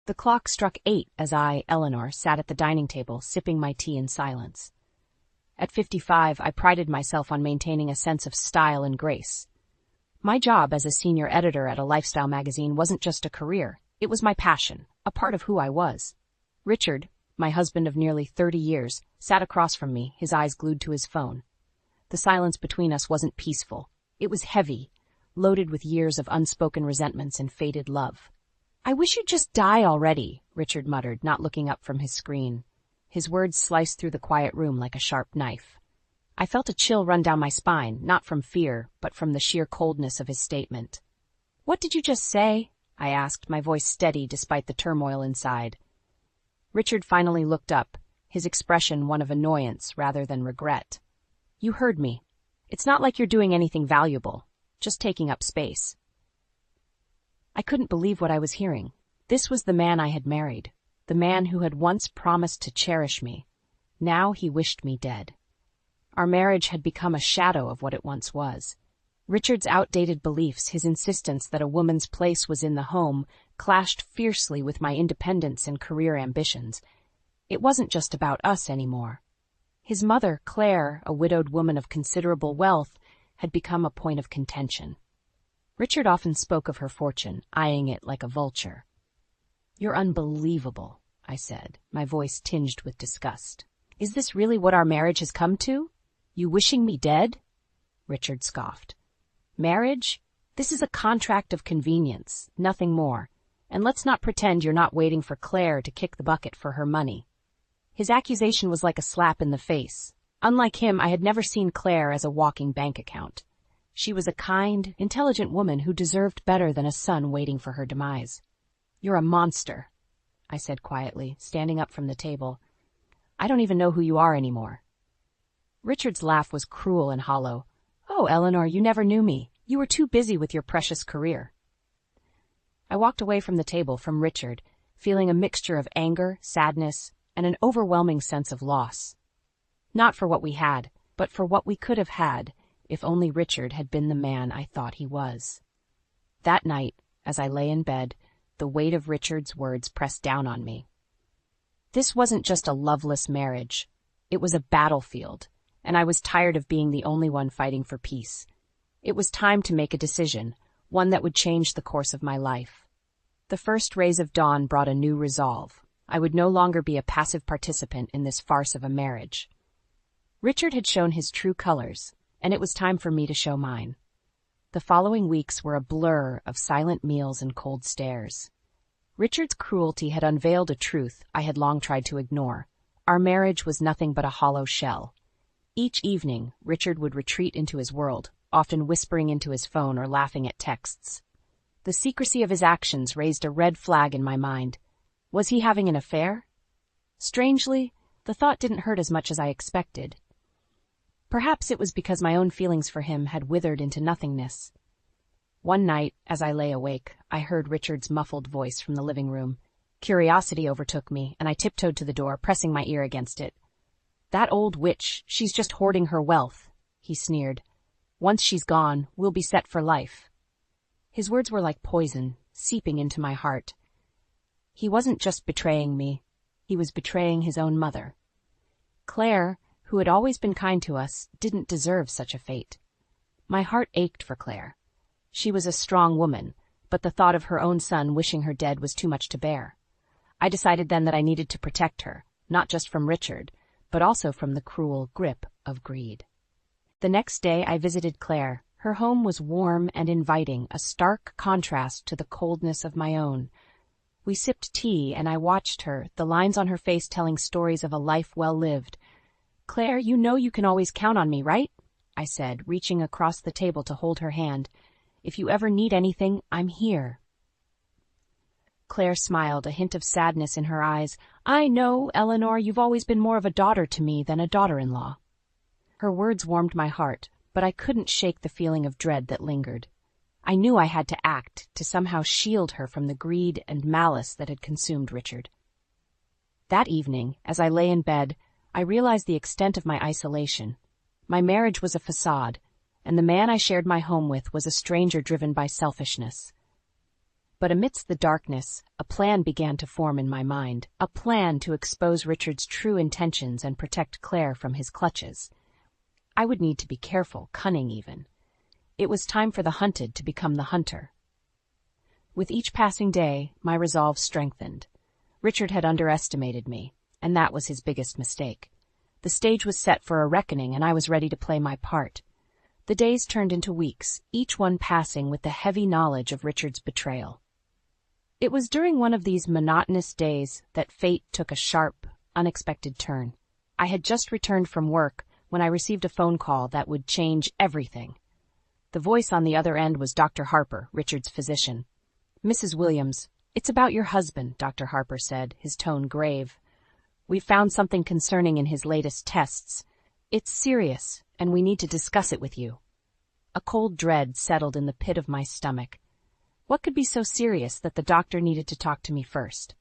The clock struck 8 as I, Eleanor, sat at the dining table, sipping my tea in silence. At 55, I prided myself on maintaining a sense of style and grace. My job as a senior editor at a lifestyle magazine wasn't just a career, it was my passion, a part of who I was. Richard, my husband of nearly 30 years, sat across from me, his eyes glued to his phone. The silence between us wasn't peaceful. It was heavy, loaded with years of unspoken resentments and faded love. "I wish you'd just die already," Richard muttered, not looking up from his screen. His words sliced through the quiet room like a sharp knife. I felt a chill run down my spine, not from fear, but from the sheer coldness of his statement. "What did you just say?" I asked, my voice steady despite the turmoil inside. Richard finally looked up, his expression one of annoyance rather than regret. "You heard me. It's not like you're doing anything valuable, just taking up space." I couldn't believe what I was hearing. This was the man I had married, the man who had once promised to cherish me. Now he wished me dead. Our marriage had become a shadow of what it once was. Richard's outdated beliefs, his insistence that a woman's place was in the home, clashed fiercely with my independence and career ambitions. It wasn't just about us anymore. His mother, Claire, a widowed woman of considerable wealth, had become a point of contention. Richard often spoke of her fortune, eyeing it like a vulture. "You're unbelievable," I said, my voice tinged with disgust. "Is this really what our marriage has come to? You wishing me dead?" Richard scoffed. "Marriage? This is a contract of convenience, nothing more. And let's not pretend you're not waiting for Claire to kick the bucket for her money." His accusation was like a slap in the face. Unlike him, I had never seen Claire as a walking bank account. She was a kind, intelligent woman who deserved better than a son waiting for her demise. "You're a monster," I said quietly, standing up from the table. "I don't even know who you are anymore." Richard's laugh was cruel and hollow. "Oh, Eleanor, you never knew me. You were too busy with your precious career." I walked away from the table from Richard, feeling a mixture of anger, sadness, and an overwhelming sense of loss. Not for what we had, but for what we could have had, if only Richard had been the man I thought he was. That night, as I lay in bed, the weight of Richard's words pressed down on me. This wasn't just a loveless marriage. It was a battlefield, and I was tired of being the only one fighting for peace. It was time to make a decision, one that would change the course of my life. The first rays of dawn brought a new resolve. I would no longer be a passive participant in this farce of a marriage. Richard had shown his true colors, and it was time for me to show mine. The following weeks were a blur of silent meals and cold stares. Richard's cruelty had unveiled a truth I had long tried to ignore. Our marriage was nothing but a hollow shell. Each evening, Richard would retreat into his world, often whispering into his phone or laughing at texts. The secrecy of his actions raised a red flag in my mind. Was he having an affair? Strangely, the thought didn't hurt as much as I expected. Perhaps it was because my own feelings for him had withered into nothingness. One night, as I lay awake, I heard Richard's muffled voice from the living room. Curiosity overtook me, and I tiptoed to the door, pressing my ear against it. "That old witch, she's just hoarding her wealth," he sneered. "Once she's gone, we'll be set for life." His words were like poison, seeping into my heart. He wasn't just betraying me. He was betraying his own mother. Claire, who had always been kind to us, didn't deserve such a fate. My heart ached for Claire. She was a strong woman, but the thought of her own son wishing her dead was too much to bear. I decided then that I needed to protect her, not just from Richard, but also from the cruel grip of greed. The next day I visited Claire. Her home was warm and inviting, a stark contrast to the coldness of my own. We sipped tea, and I watched her, the lines on her face telling stories of a life well lived. "Claire, you know you can always count on me, right?" I said, reaching across the table to hold her hand. "If you ever need anything, I'm here." Claire smiled, a hint of sadness in her eyes. "I know, Eleanor, you've always been more of a daughter to me than a daughter-in-law." Her words warmed my heart, but I couldn't shake the feeling of dread that lingered. I knew I had to act, to somehow shield her from the greed and malice that had consumed Richard. That evening, as I lay in bed, I realized the extent of my isolation. My marriage was a facade, and the man I shared my home with was a stranger driven by selfishness. But amidst the darkness, a plan began to form in my mind, a plan to expose Richard's true intentions and protect Claire from his clutches. I would need to be careful, cunning even. It was time for the hunted to become the hunter. With each passing day, my resolve strengthened. Richard had underestimated me, and that was his biggest mistake. The stage was set for a reckoning, and I was ready to play my part. The days turned into weeks, each one passing with the heavy knowledge of Richard's betrayal. It was during one of these monotonous days that fate took a sharp, unexpected turn. I had just returned from work when I received a phone call that would change everything. The voice on the other end was Dr. Harper, Richard's physician. "Mrs. Williams, it's about your husband," Dr. Harper said, his tone grave. "We've found something concerning in his latest tests. It's serious, and we need to discuss it with you." A cold dread settled in the pit of my stomach. What could be so serious that the doctor needed to talk to me first?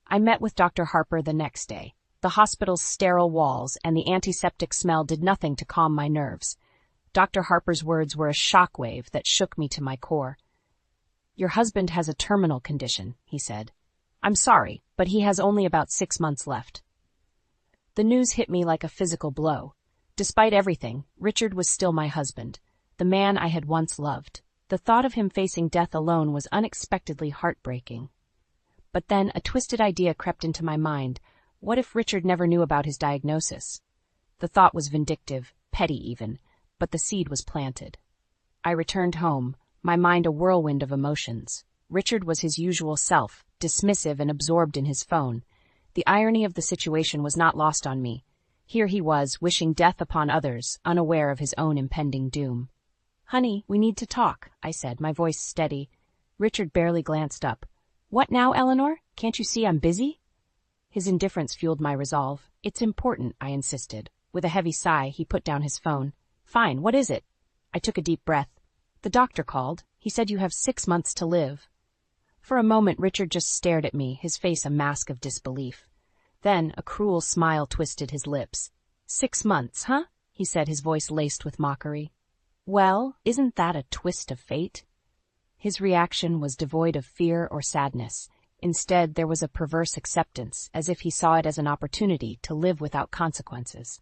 I met with Dr. Harper the next day. The hospital's sterile walls and the antiseptic smell did nothing to calm my nerves. Dr. Harper's words were a shockwave that shook me to my core. "Your husband has a terminal condition," he said. "I'm sorry, but he has only about 6 months left." The news hit me like a physical blow. Despite everything, Richard was still my husband, the man I had once loved. The thought of him facing death alone was unexpectedly heartbreaking. But then a twisted idea crept into my mind. What if Richard never knew about his diagnosis? The thought was vindictive, petty even, but the seed was planted. I returned home, my mind a whirlwind of emotions. Richard was his usual self, dismissive and absorbed in his phone. The irony of the situation was not lost on me. Here he was, wishing death upon others, unaware of his own impending doom. "Honey, we need to talk," I said, my voice steady. Richard barely glanced up. "What now, Eleanor? Can't you see I'm busy?" His indifference fueled my resolve. "It's important," I insisted. With a heavy sigh, he put down his phone. "Fine, what is it?" I took a deep breath. "The doctor called. He said you have 6 months to live." For a moment, Richard just stared at me, his face a mask of disbelief. Then a cruel smile twisted his lips. "6 months, huh?" he said, his voice laced with mockery. "Well, isn't that a twist of fate?" His reaction was devoid of fear or sadness. Instead, there was a perverse acceptance, as if he saw it as an opportunity to live without consequences.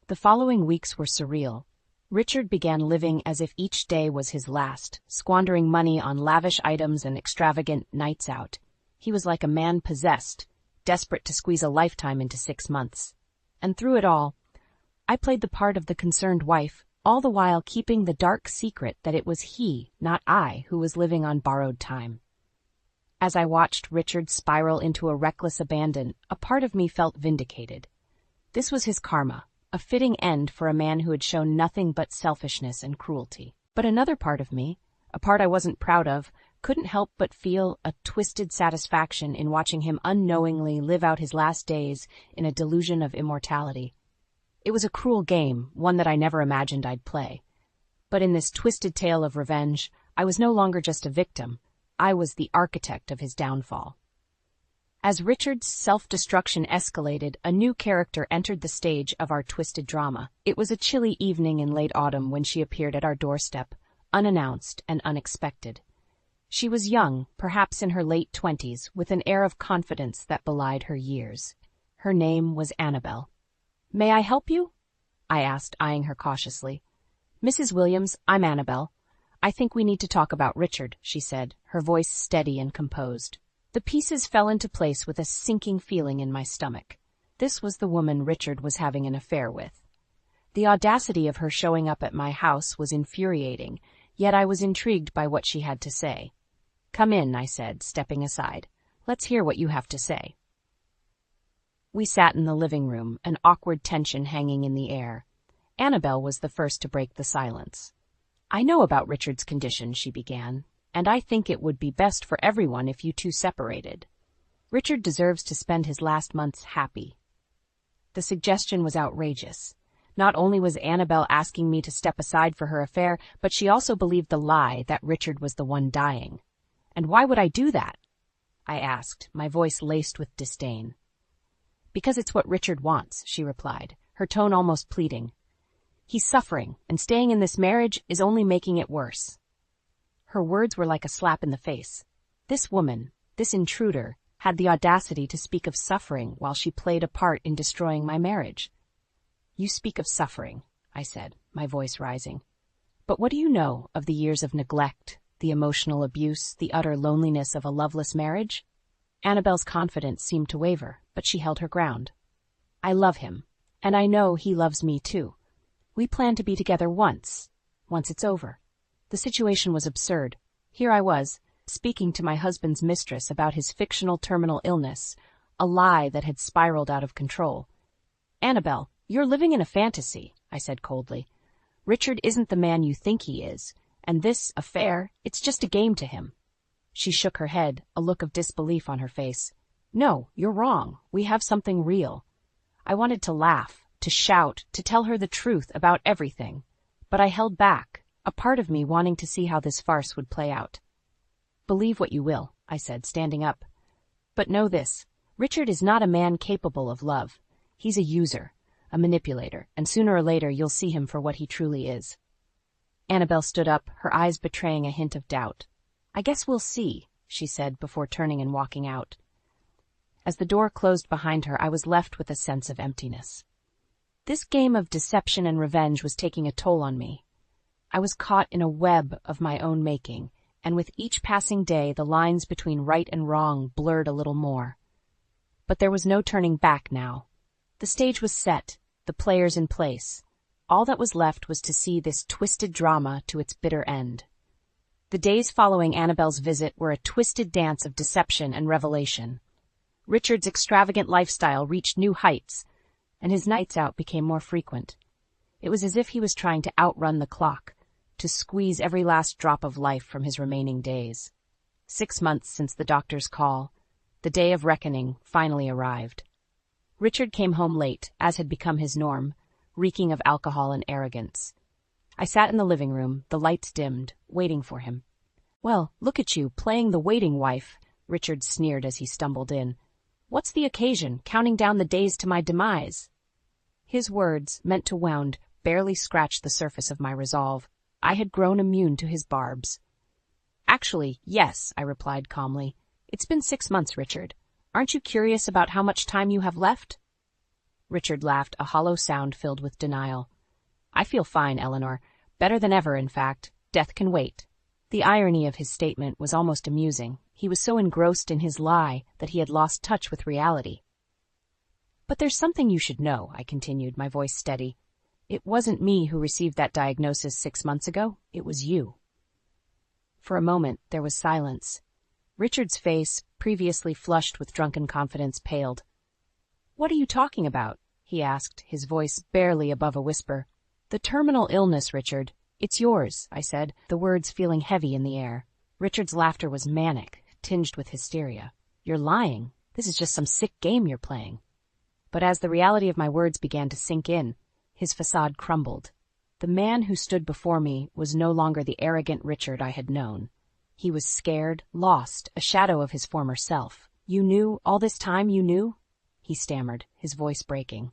The following weeks were surreal. Richard began living as if each day was his last, squandering money on lavish items and extravagant nights out. He was like a man possessed, desperate to squeeze a lifetime into 6 months. And through it all, I played the part of the concerned wife, all the while keeping the dark secret that it was he, not I, who was living on borrowed time. As I watched Richard spiral into a reckless abandon, a part of me felt vindicated. This was his karma, a fitting end for a man who had shown nothing but selfishness and cruelty. But another part of me, a part I wasn't proud of, couldn't help but feel a twisted satisfaction in watching him unknowingly live out his last days in a delusion of immortality. It was a cruel game, one that I never imagined I'd play. But in this twisted tale of revenge, I was no longer just a victim. I was the architect of his downfall. As Richard's self-destruction escalated, a new character entered the stage of our twisted drama. It was a chilly evening in late autumn when she appeared at our doorstep, unannounced and unexpected. She was young, perhaps in her late 20s, with an air of confidence that belied her years. Her name was Annabelle. "May I help you?" I asked, eyeing her cautiously. "Mrs. Williams, I'm Annabelle. I think we need to talk about Richard," she said, her voice steady and composed. The pieces fell into place with a sinking feeling in my stomach. This was the woman Richard was having an affair with. The audacity of her showing up at my house was infuriating, yet I was intrigued by what she had to say. "Come in," I said, stepping aside. "Let's hear what you have to say." We sat in the living room, an awkward tension hanging in the air. Annabelle was the first to break the silence. "I know about Richard's condition," she began, "and I think it would be best for everyone if you two separated. Richard deserves to spend his last months happy." The suggestion was outrageous. Not only was Annabelle asking me to step aside for her affair, but she also believed the lie that Richard was the one dying. "And why would I do that?" I asked, my voice laced with disdain. "Because it's what Richard wants," she replied, her tone almost pleading. "He's suffering, and staying in this marriage is only making it worse." Her words were like a slap in the face. This woman, this intruder, had the audacity to speak of suffering while she played a part in destroying my marriage. You speak of suffering, I said, my voice rising. But what do you know of the years of neglect, the emotional abuse, the utter loneliness of a loveless marriage? Annabelle's confidence seemed to waver, but she held her ground. I love him, and I know he loves me too. We plan to be together once it's over. The situation was absurd. Here I was, speaking to my husband's mistress about his fictional terminal illness, a lie that had spiraled out of control. Annabelle, you're living in a fantasy, I said coldly. Richard isn't the man you think he is, and this affair, it's just a game to him. She shook her head, a look of disbelief on her face. No, you're wrong. We have something real. I wanted to laugh, to shout, to tell her the truth about everything. But I held back, a part of me wanting to see how this farce would play out. Believe what you will, I said, standing up. But know this, Richard is not a man capable of love. He's a user, a manipulator, and sooner or later you'll see him for what he truly is. Annabelle stood up, her eyes betraying a hint of doubt. I guess we'll see, she said before turning and walking out. As the door closed behind her, I was left with a sense of emptiness. This game of deception and revenge was taking a toll on me. I was caught in a web of my own making, and with each passing day the lines between right and wrong blurred a little more. But there was no turning back now. The stage was set, the players in place. All that was left was to see this twisted drama to its bitter end. The days following Annabelle's visit were a twisted dance of deception and revelation. Richard's extravagant lifestyle reached new heights, and his nights out became more frequent. It was as if he was trying to outrun the clock, to squeeze every last drop of life from his remaining days. 6 months since the doctor's call, the day of reckoning finally arrived. Richard came home late, as had become his norm, reeking of alcohol and arrogance. I sat in the living room, the lights dimmed, waiting for him. Well, look at you, playing the waiting wife, Richard sneered as he stumbled in. What's the occasion, counting down the days to my demise? His words, meant to wound, barely scratched the surface of my resolve. I had grown immune to his barbs. Actually, yes, I replied calmly. It's been 6 months, Richard. Aren't you curious about how much time you have left? Richard laughed, a hollow sound filled with denial. I feel fine, Eleanor. Better than ever, in fact. Death can wait. The irony of his statement was almost amusing. He was so engrossed in his lie that he had lost touch with reality. But there's something you should know, I continued, my voice steady. It wasn't me who received that diagnosis 6 months ago. It was you. For a moment, there was silence. Richard's face, previously flushed with drunken confidence, paled. What are you talking about? He asked, his voice barely above a whisper. The terminal illness, Richard. It's yours, I said, the words feeling heavy in the air. Richard's laughter was manic, tinged with hysteria. You're lying. This is just some sick game you're playing. But as the reality of my words began to sink in, his facade crumbled. The man who stood before me was no longer the arrogant Richard I had known. He was scared, lost, a shadow of his former self. You knew, all this time you knew? He stammered, his voice breaking.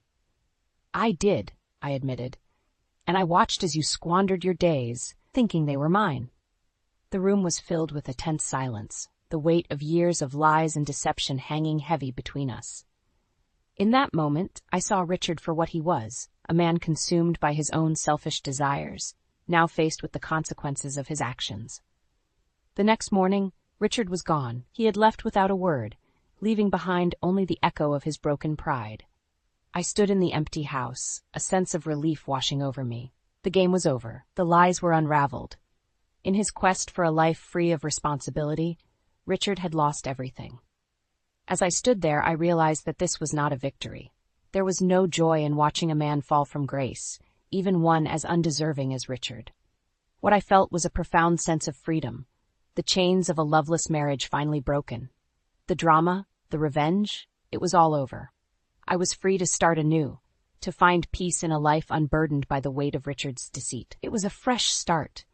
I did, I admitted. And I watched as you squandered your days, thinking they were mine. The room was filled with a tense silence, the weight of years of lies and deception hanging heavy between us. In that moment, I saw Richard for what he was, a man consumed by his own selfish desires, now faced with the consequences of his actions. The next morning, Richard was gone. He had left without a word, leaving behind only the echo of his broken pride. I stood in the empty house, a sense of relief washing over me. The game was over. The lies were unraveled. In his quest for a life free of responsibility, Richard had lost everything. As I stood there, I realized that this was not a victory. There was no joy in watching a man fall from grace, even one as undeserving as Richard. What I felt was a profound sense of freedom, the chains of a loveless marriage finally broken. The drama, the revenge, it was all over. I was free to start anew, to find peace in a life unburdened by the weight of Richard's deceit. It was a fresh start,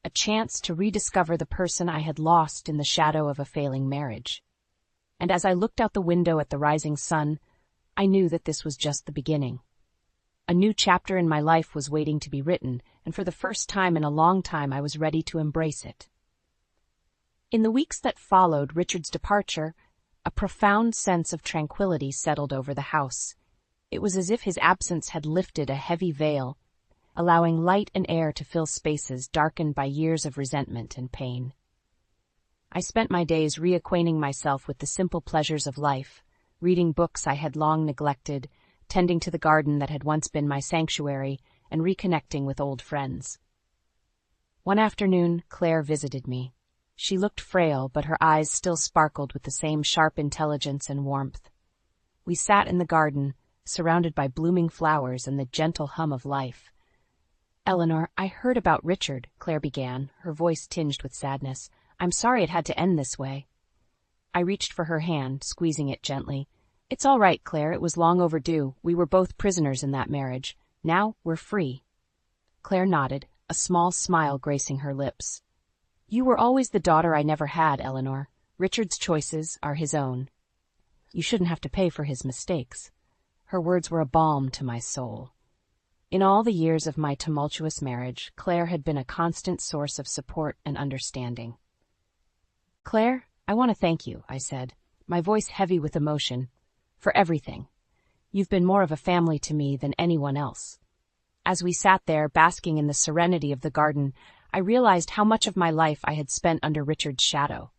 a chance to rediscover the person I had lost in the shadow of a failing marriage. And as I looked out the window at the rising sun, I knew that this was just the beginning. A new chapter in my life was waiting to be written, and for the first time in a long time I was ready to embrace it. In the weeks that followed Richard's departure, a profound sense of tranquility settled over the house. It was as if his absence had lifted a heavy veil, allowing light and air to fill spaces darkened by years of resentment and pain. I spent my days reacquainting myself with the simple pleasures of life, reading books I had long neglected, tending to the garden that had once been my sanctuary, and reconnecting with old friends. One afternoon, Claire visited me. She looked frail, but her eyes still sparkled with the same sharp intelligence and warmth. We sat in the garden, surrounded by blooming flowers and the gentle hum of life. "Eleanor, I heard about Richard," Claire began, her voice tinged with sadness. "I'm sorry it had to end this way." I reached for her hand, squeezing it gently. "It's all right, Claire, it was long overdue. We were both prisoners in that marriage. Now we're free." Claire nodded, a small smile gracing her lips. "You were always the daughter I never had, Eleanor. Richard's choices are his own. You shouldn't have to pay for his mistakes." Her words were a balm to my soul. In all the years of my tumultuous marriage, Claire had been a constant source of support and understanding. "Claire, I want to thank you," I said, my voice heavy with emotion, "for everything. You've been more of a family to me than anyone else." As we sat there, basking in the serenity of the garden, I realized how much of my life I had spent under Richard's shadow.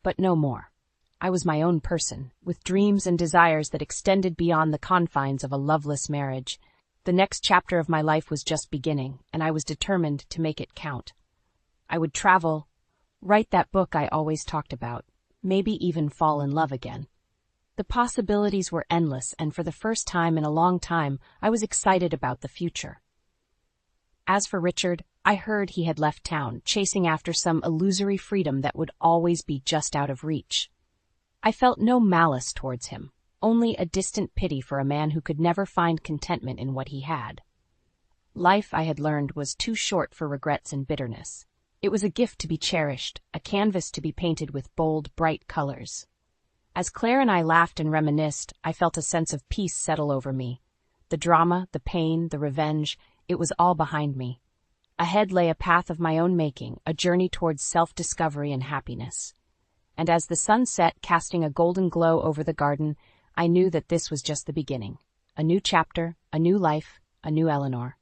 But no more. I was my own person, with dreams and desires that extended beyond the confines of a loveless marriage. The next chapter of my life was just beginning, and I was determined to make it count. I would travel, write that book I always talked about, maybe even fall in love again. The possibilities were endless, and for the first time in a long time, I was excited about the future. As for Richard, I heard he had left town, chasing after some illusory freedom that would always be just out of reach. I felt no malice towards him, only a distant pity for a man who could never find contentment in what he had. Life, I had learned, was too short for regrets and bitterness. It was a gift to be cherished, a canvas to be painted with bold, bright colors. As Claire and I laughed and reminisced, I felt a sense of peace settle over me. The drama, the pain, the revenge, it was all behind me. Ahead lay a path of my own making, a journey towards self-discovery and happiness. And as the sun set, casting a golden glow over the garden, I knew that this was just the beginning. A new chapter, a new life, a new Eleanor.